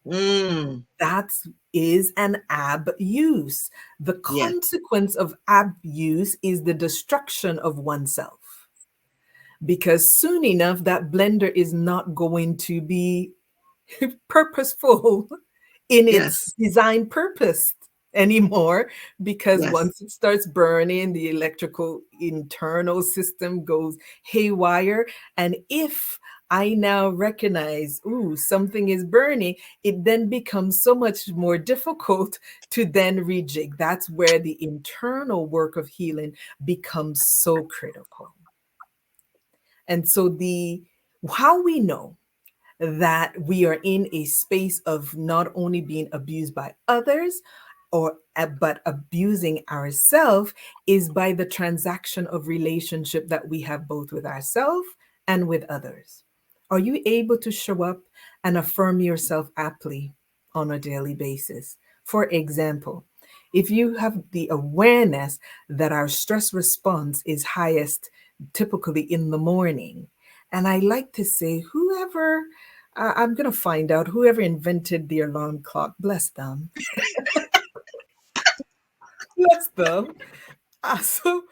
Mm. That is an abuse. The Yes. consequence of abuse is the destruction of oneself. Because soon enough, that blender is not going to be purposeful in its Yes. design purpose anymore, because Yes. once it starts burning, the electrical internal system goes haywire. And if I now recognize, ooh, something is burning, it then becomes so much more difficult to then rejig. That's where the internal work of healing becomes so critical. And so the how we know that we are in a space of not only being abused by others, or but abusing ourselves, is by the transaction of relationship that we have both with ourselves and with others. Are you able to show up and affirm yourself aptly on a daily basis? For example, if you have the awareness that our stress response is highest typically in the morning, and I like to say, whoever, I'm going to find out whoever invented the alarm clock, bless them, bless them. So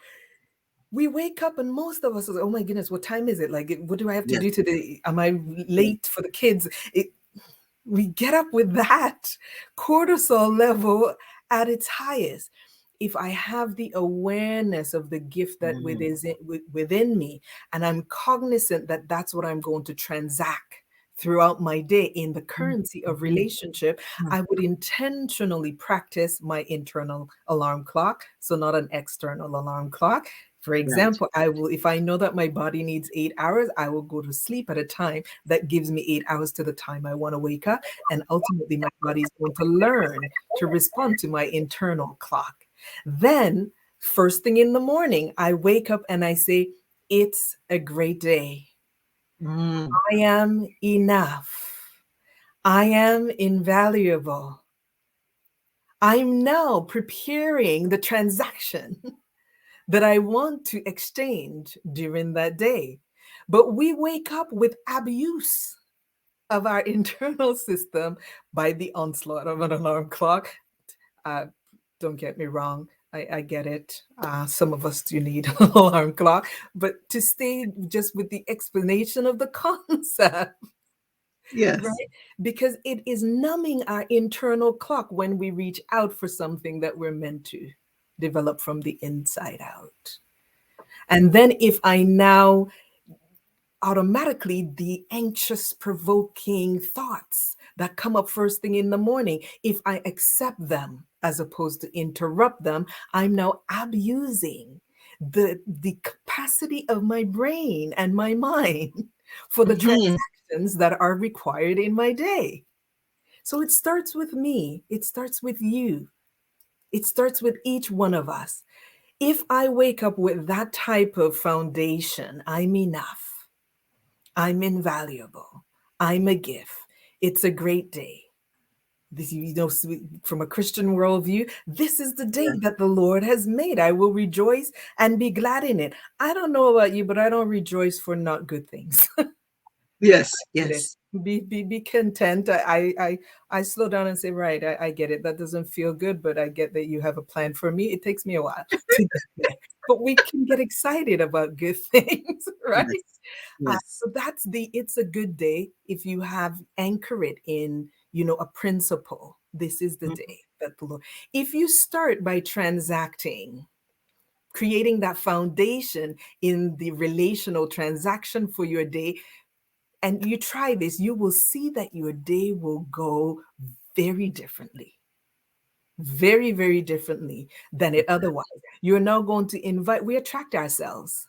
we wake up and most of us are, oh my goodness, what time is it? Like, what do I have to Yes. do today? Am I late for the kids? We get up with that cortisol level at its highest. If I have the awareness of the gift that Mm. within me, and I'm cognizant that that's what I'm going to transact throughout my day in the Mm. currency of Mhm. relationship, Mm. I would intentionally practice my internal alarm clock, so not an external alarm clock. For Right. example, I will, if I know that my body needs 8 hours, I will go to sleep at a time that gives me 8 hours to the time I want to wake up. And ultimately, my body's going to learn to respond to my internal clock. Then, first thing in the morning, I wake up and I say, it's a great day. Mm. I am enough. I am invaluable. I'm now preparing the transaction that I want to exchange during that day. But we wake up with abuse of our internal system by the onslaught of an alarm clock. Uh, don't get me wrong. I get it. Some of us do need an alarm clock, but to stay just with the explanation of the concept, Yes. right? Because it is numbing our internal clock when we reach out for something that we're meant to develop from the inside out. And then if I now automatically the anxious, provoking thoughts that come up first thing in the morning, if I accept them as opposed to interrupt them, I'm now abusing the capacity of my brain and my mind for the Mhm. transactions that are required in my day. So it starts with me, it starts with you, it starts with each one of us. If I wake up with that type of foundation, I'm enough, I'm invaluable, I'm a gift, it's a great day. This, from a Christian worldview, this is the day Yeah. that the Lord has made. I will rejoice and be glad in it. I don't know about you, but I don't rejoice for not good things. Yes. Get it. Yes. Be content. I slow down and say, right, I get it. That doesn't feel good, but I get that you have a plan for me. It takes me a while to get there. But we can get excited about good things, right? Yes. Yes. So that's the it's a good day if you have anchor it in, a principle This is the Mhm. day that the Lord. If you start by transacting, creating that foundation in the relational transaction for your day, and you try this, you will see that your day will go very differently, very, very differently than it otherwise. You're now going to invite, we attract ourselves.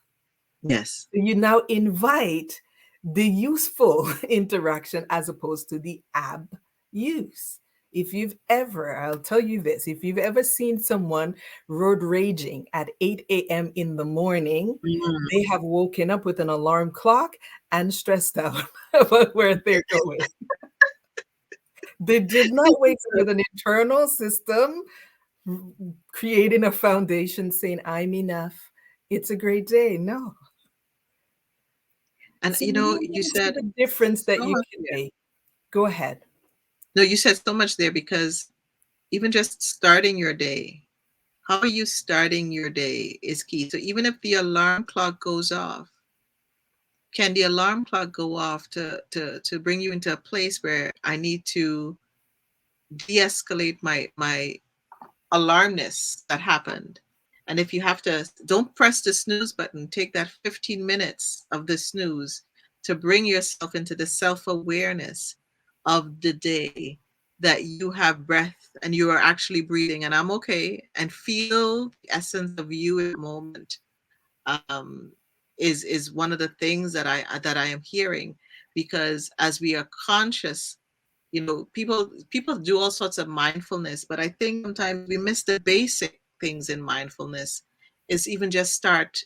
Yes. You now invite the useful interaction as opposed to the abuse. If you've ever, I'll tell you this, if you've ever seen someone road raging at 8 a.m. in the morning, Mm. they have woken up with an alarm clock and stressed out about where they're going. They did not wake up with an internal system creating a foundation saying, I'm enough. It's a great day. No. And So you know, look you into said the difference that so you much can there. make. Go ahead. No, you said so much there because even just starting your day, how are you starting your day is key. So even if the alarm clock goes off, can the alarm clock go off to bring you into a place where I need to de-escalate my alarmness that happened? And if you have to, don't press the snooze button, take that 15 minutes of the snooze to bring yourself into the self-awareness of the day, that you have breath and you are actually breathing and I'm okay, and feel the essence of you in the moment, um, is one of the things that I am hearing. Because as we are conscious, you know, people do all sorts of mindfulness, but I think sometimes we miss the basic things in mindfulness. Is even just start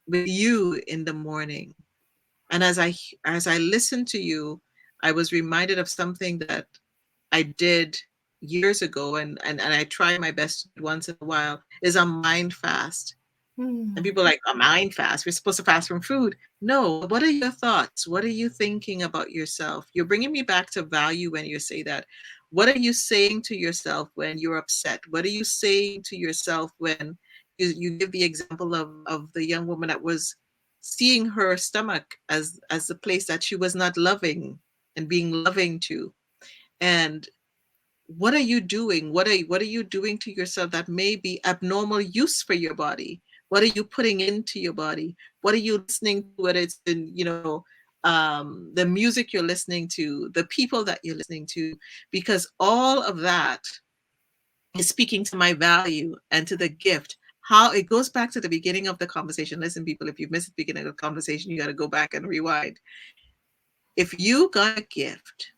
with you in the morning. And as I listened to you, I was reminded of something that I did years ago, and I try my best once in a while, is a mind fast. And Hmm. people are like, a mind fast, we're supposed to fast from food. No, what are your thoughts? What are you thinking about yourself? You're bringing me back to value when you say that. What are you saying to yourself when you're upset? What are you saying to yourself when you give the example of the young woman that was seeing her stomach as the place that she was not loving and being loving to? And what are you doing? What are you doing to yourself that may be abnormal use for your body? What are you putting into your body? What are you listening to? Whether it's in, the music you're listening to, the people that you're listening to, because all of that is speaking to my value and to the gift. How it goes back to the beginning of the conversation. Listen, people, if you missed the beginning of the conversation, you got to go back and rewind. If you got a gift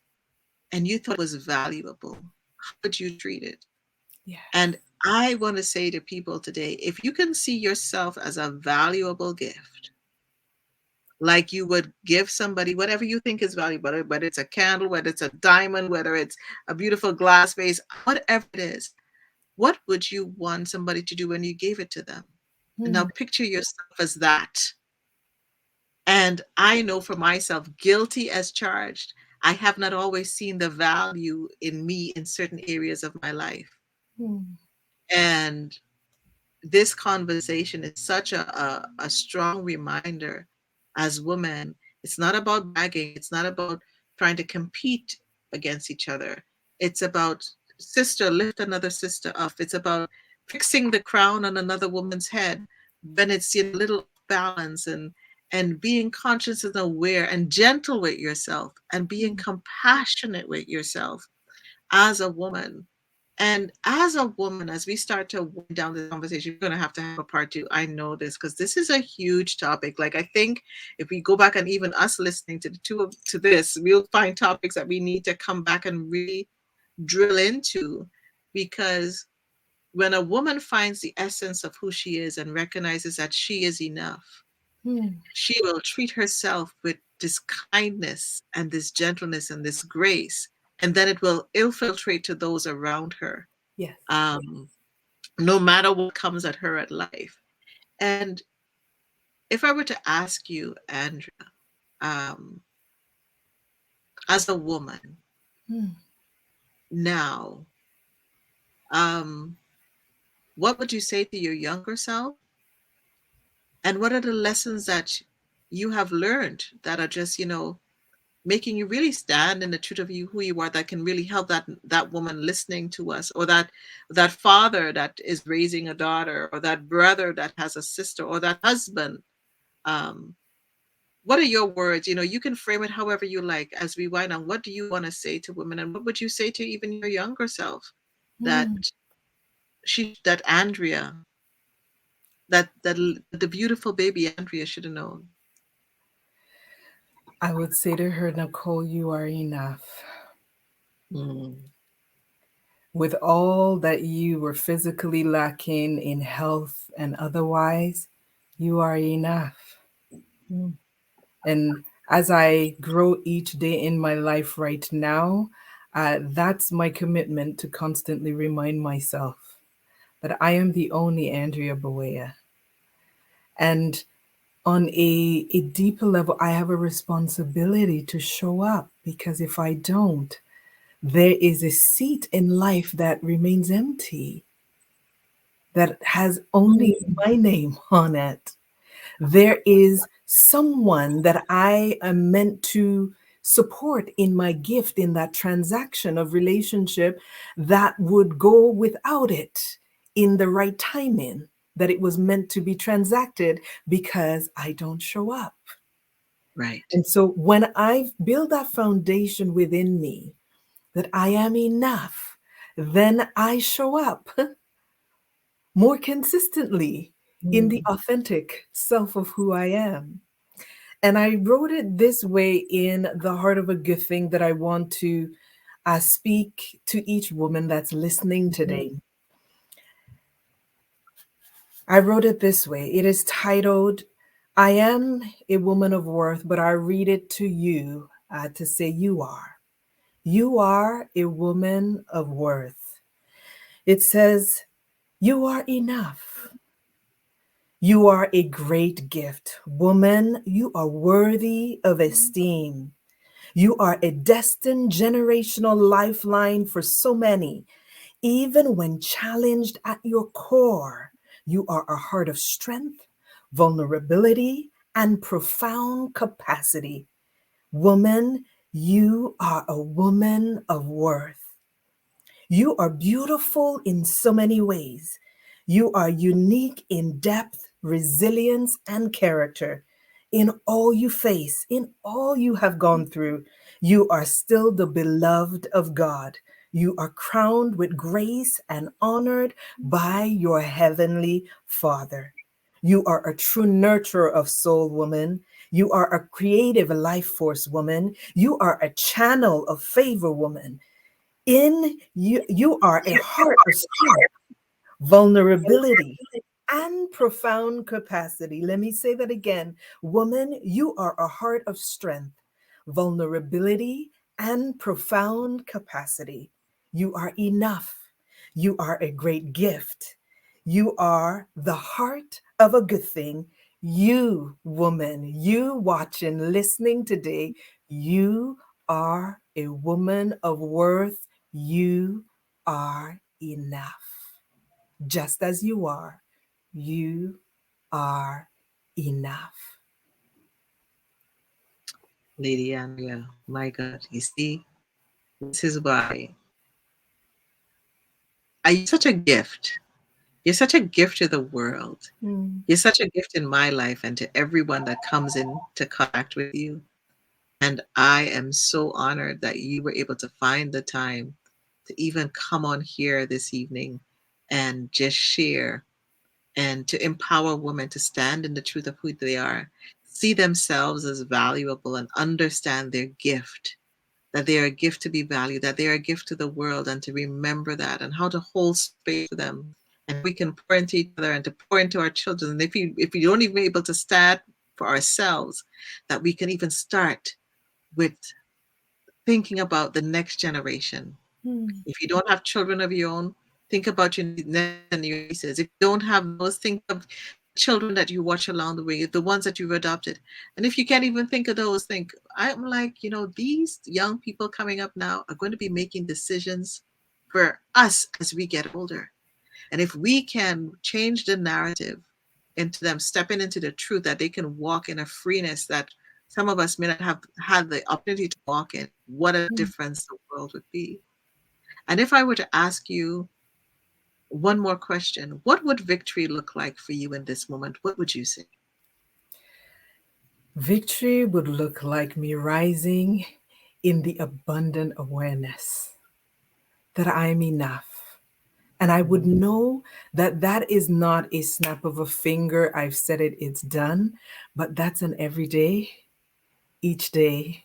and you thought it was valuable, how would you treat it? Yes. And I want to say to people today, if you can see yourself as a valuable gift, like you would give somebody whatever you think is valuable, whether it's a candle, whether it's a diamond, whether it's a beautiful glass vase, whatever it is, what would you want somebody to do when you gave it to them? And now Hmm. picture yourself as that. And I know for myself, guilty as charged, I have not always seen the value in me in certain areas of my life. Hmm. And this conversation is such a strong reminder as women. It's not about bragging, it's not about trying to compete against each other. It's about sister, lift another sister up. It's about fixing the crown on another woman's head when it's a little off balance, and being conscious and aware and gentle with yourself and being Hmm. compassionate with yourself as a woman. And as a woman, as we start to wind down this conversation, we're going to have a part two. I know this because this is a huge topic. Like, I think if we go back and even us listening to the two of to this, we'll find topics that we need to come back and really drill into. Because when a woman finds the essence of who she is and recognizes that she is enough, Hmm. she will treat herself with this kindness and this gentleness and this grace, and then it will infiltrate to those around her, Yes. um, no matter what comes at her at life. And if I were to ask you, Andrea, um, as a woman Hmm. now, um, what would you say to your younger self? And what are the lessons that you have learned that are just, making you really stand in the truth of you, who you are, that can really help that woman listening to us, or that father that is raising a daughter, or that brother that has a sister, or that husband. Um, what are your words? You can frame it however you like as we wind on. What do you want to say to women, and what would you say to even your younger self, that Hmm. that Andrea, that the beautiful baby Andrea should have known? I would say to her, Nicole, you are enough. Mm, With all that you were physically lacking in health and otherwise, you are enough. Mm. And as I grow each day in my life right now, that's my commitment to constantly remind myself that I am the only Andrea Boweya. And on a deeper level, I have a responsibility to show up, because if I don't, there is a seat in life that remains empty, that has only my name on it. There is someone that I am meant to support in my gift, in that transaction of relationship, that would go without it in the right timing that it was meant to be transacted, because I don't show up. right. And so when I build that foundation within me that I am enough, then I show up more consistently in the Mm, authentic self of who I am. And I wrote it this way in The Heart of a Good Thing that I want to speak to each woman that's listening mhm. today. I wrote it this way. It is titled, I am a woman of worth, but I read it to you to say you are. You are a woman of worth. It says, you are enough. You are a great gift. Woman, you are worthy of esteem. You are a destined generational lifeline for so many. Even when challenged at your core, you are a heart of strength, vulnerability, and profound capacity. Woman, you are a woman of worth. You are beautiful in so many ways. You are unique in depth, resilience, and character. In all you face, in all you have gone through, you are still the beloved of God. You are crowned with grace and honored by your heavenly Father. You are a true nurturer of soul, woman. You are a creative life force, woman. You are a channel of favor, woman. In you, you are a heart of strength, vulnerability, and profound capacity. Let me say that again. Woman, you are a heart of strength, vulnerability, and profound capacity. You are enough. You are a great gift. You are the heart of a good thing. You, woman, you watching, listening today, you are a woman of worth. You are enough. Just as you are, you are enough. Lady Andrea, my God, you see, this is why you're such a gift. You're such a gift to the world. Mm. You're such a gift in my life and to everyone that comes into contact with you. And I am so honored that you were able to find the time to even come on here this evening and just share, and to empower women to stand in the truth of who they are, see themselves as valuable, and understand their gift, that they are a gift to be valued, that they are a gift to the world, and to remember that, and how to hold space for them, and how we can pour into each other and to pour into our children. And if we don't even able to stand for ourselves, that we can even start with thinking about the next generation. Mm. If you don't have children of your own, think about your nephews and your nieces. If you don't have those, think of the children that you watch along the way, the ones that you've adopted. And if you can't even think of those, think, I'm like, these young people coming up now are going to be making decisions for us as we get older. And if we can change the narrative into them stepping into the truth, that they can walk in a freeness that some of us may not have had the opportunity to walk in, what a difference the world would be. And if I were to ask you one more question, what would victory look like for you in this moment? What would you say? Victory would look like me rising in the abundant awareness that I am enough. And I would know that that is not a snap of a finger. I've said it, it's done. But that's an everyday, each day,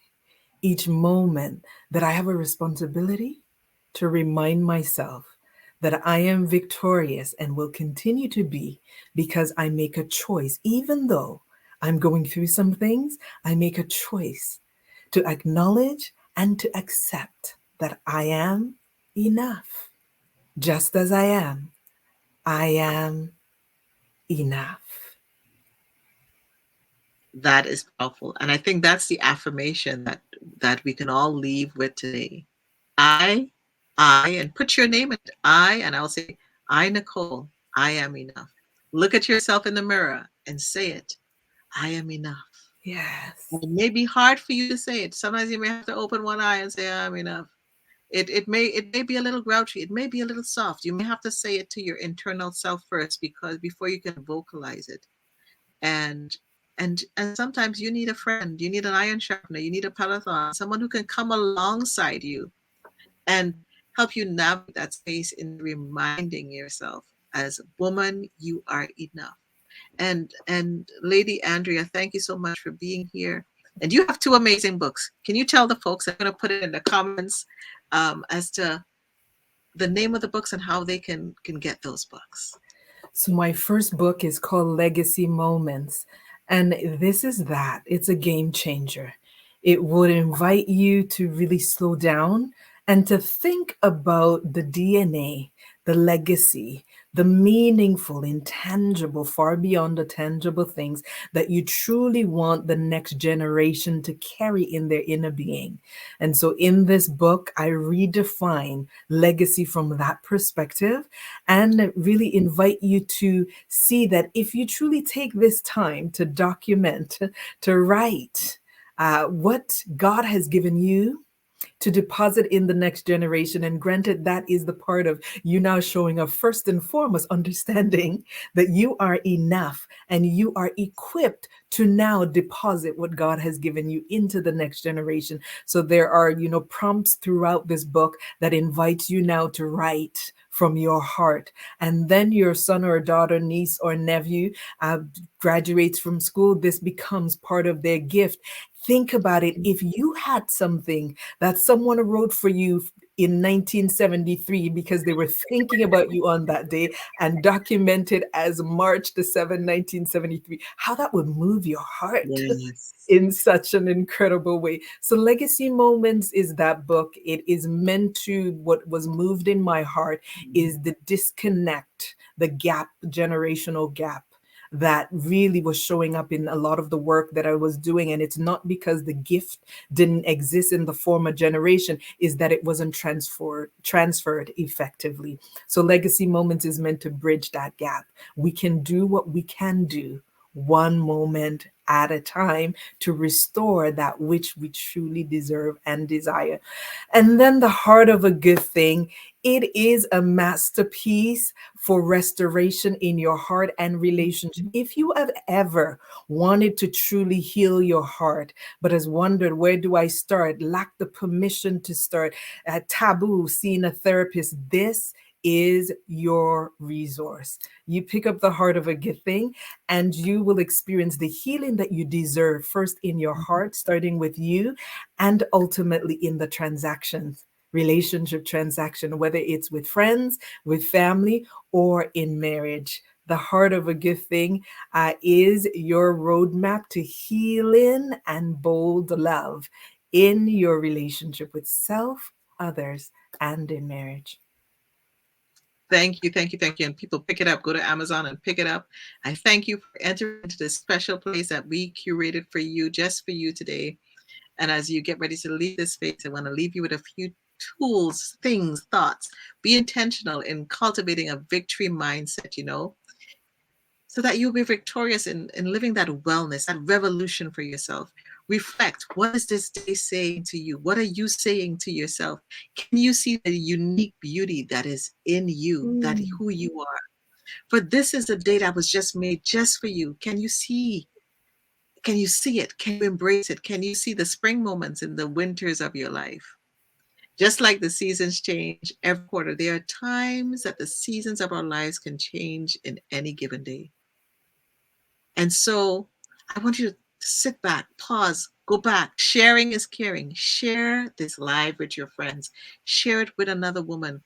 each moment that I have a responsibility to remind myself that I am victorious and will continue to be because I make a choice. Even though I'm going through some things, I make a choice to acknowledge and to accept that I am enough. Just as I am enough. That is powerful. And I think that's the affirmation that we can all leave with today. I, and put your name in it. And I'll say, I, Nicole, I am enough. Look at yourself in the mirror and say it. I am enough. Yes. And it may be hard for you to say it. Sometimes you may have to open one eye and say, I'm enough. It may be a little grouchy. It may be a little soft. You may have to say it to your internal self first, because before you can vocalize it. And and sometimes you need a friend. You need an iron sharpener. You need a peloton. Someone who can come alongside you and help you navigate that space in reminding yourself, as a woman, you are enough. And Lady Andrea, thank you so much for being here. And you have two amazing books. Can you tell the folks? I'm going to put it in the comments, as to the name of the books and how they can get those books. So, my first book is called Legacy Moments. And this is that it's a game changer. It would invite you to really slow down and to think about the DNA, the legacy, the meaningful, intangible, far beyond the tangible things that you truly want the next generation to carry in their inner being. And so in this book, I redefine legacy from that perspective and really invite you to see that if you truly take this time to document, to write what God has given you, to deposit in the next generation. And granted, that is the part of you now showing up first and foremost, understanding that you are enough and you are equipped to now deposit what God has given you into the next generation. So there are, prompts throughout this book that invites you now to write from your heart. And then your son or daughter, niece or nephew graduates from school, this becomes part of their gift. Think about it. If you had something that someone wrote for you in 1973 because they were thinking about you on that day and documented as March the 7th, 1973, how that would move your heart Yes. in such an incredible way. So Legacy Moments is that book. It is meant to, what was moved in my heart is the disconnect, the gap, generational gap that really was showing up in a lot of the work that I was doing. And it's not because the gift didn't exist in the former generation, is that it wasn't transferred effectively. So Legacy Moments is meant to bridge that gap. We can do what we can do one moment at a time to restore that which we truly deserve and desire. And then the heart of a good thing, it is a masterpiece for restoration in your heart and relationship. If you have ever wanted to truly heal your heart, but has wondered, where do I start? Lack the permission to start, taboo, seeing a therapist, this is your resource. You pick up the heart of a good thing and you will experience the healing that you deserve, first in your heart, starting with you, and ultimately in the transactions, relationship transaction, whether it's with friends, with family, or in marriage. The heart of a good thing is your roadmap to healing and bold love in your relationship with self, others, and in marriage. Thank you, thank you, thank you. And people, pick it up. Go to Amazon and pick it up. I thank you for entering into this special place that we curated for you, just for you today. And as you get ready to leave this space, I want to leave you with a few tools, things, thoughts. Be intentional in cultivating a victory mindset, so that you'll be victorious in living that wellness, that revolution for yourself. Reflect. What is this day saying to you? What are you saying to yourself? Can you see the unique beauty that is in you, that Mm. who you are? For this is a day that was just made just for you. Can you see? Can you see it? Can you embrace it? Can you see the spring moments in the winters of your life? Just like the seasons change every quarter, there are times that the seasons of our lives can change in any given day. And so I want you to sit back, pause, go back. Sharing is caring. Share this live with your friends. Share it with another woman.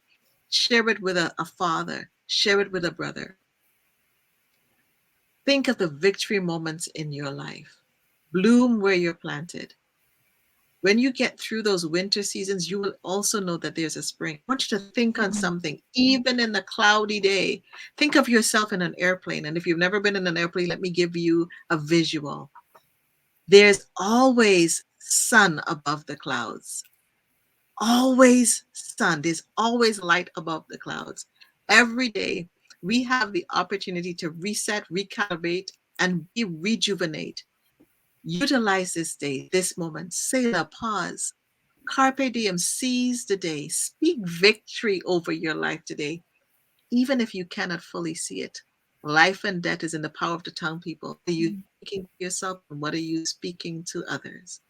Share it with a father. Share it with a brother. Think of the victory moments in your life. Bloom where you're planted. When you get through those winter seasons, you will also know that there's a spring. I want you to think on Mm. something, even in a cloudy day. Think of yourself in an airplane. And if you've never been in an airplane, let me give you a visual. There's always sun above the clouds. Always sun. There's always light above the clouds. Every day, we have the opportunity to reset, recalibrate, and rejuvenate. Utilize this day, this moment. Sailor, pause. Carpe diem, seize the day. Speak victory over your life today, even if you cannot fully see it. Life and death is in the power of the tongue, people. What are you speaking to yourself and what are you speaking to others?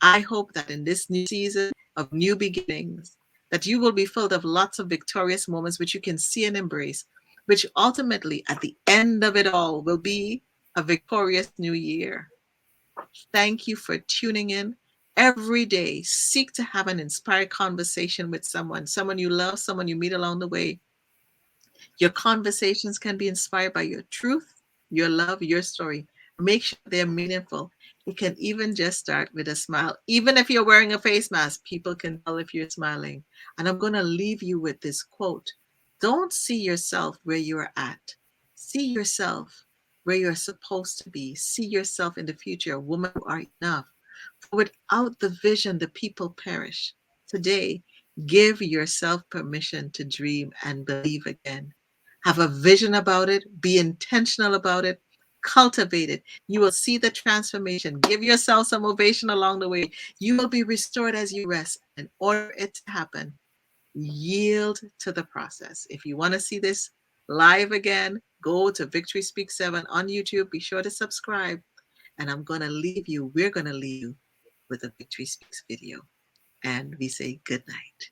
I hope that in this new season of new beginnings, that you will be filled of lots of victorious moments which you can see and embrace, which ultimately at the end of it all will be a victorious new year. Thank you for tuning in. Every day, seek to have an inspired conversation with someone you love, someone you meet along the way. Your conversations can be inspired by your truth, your love, your story. Make sure they're meaningful. It can even just start with a smile. Even if you're wearing a face mask, people can tell if you're smiling. And I'm going to leave you with this quote. Don't see yourself where you're at. See yourself where you're supposed to be. See yourself in the future, a woman who are enough. For without the vision, the people perish. Today, give yourself permission to dream and believe again. Have a vision about it, be intentional about it, cultivate it. You will see the transformation. Give yourself some ovation along the way. You will be restored as you rest. In order for it to happen, yield to the process. If you want to see this live again, go to Victory Speak 7 on YouTube. Be sure to subscribe. And we're going to leave you with a Victory Speaks video. And we say good night.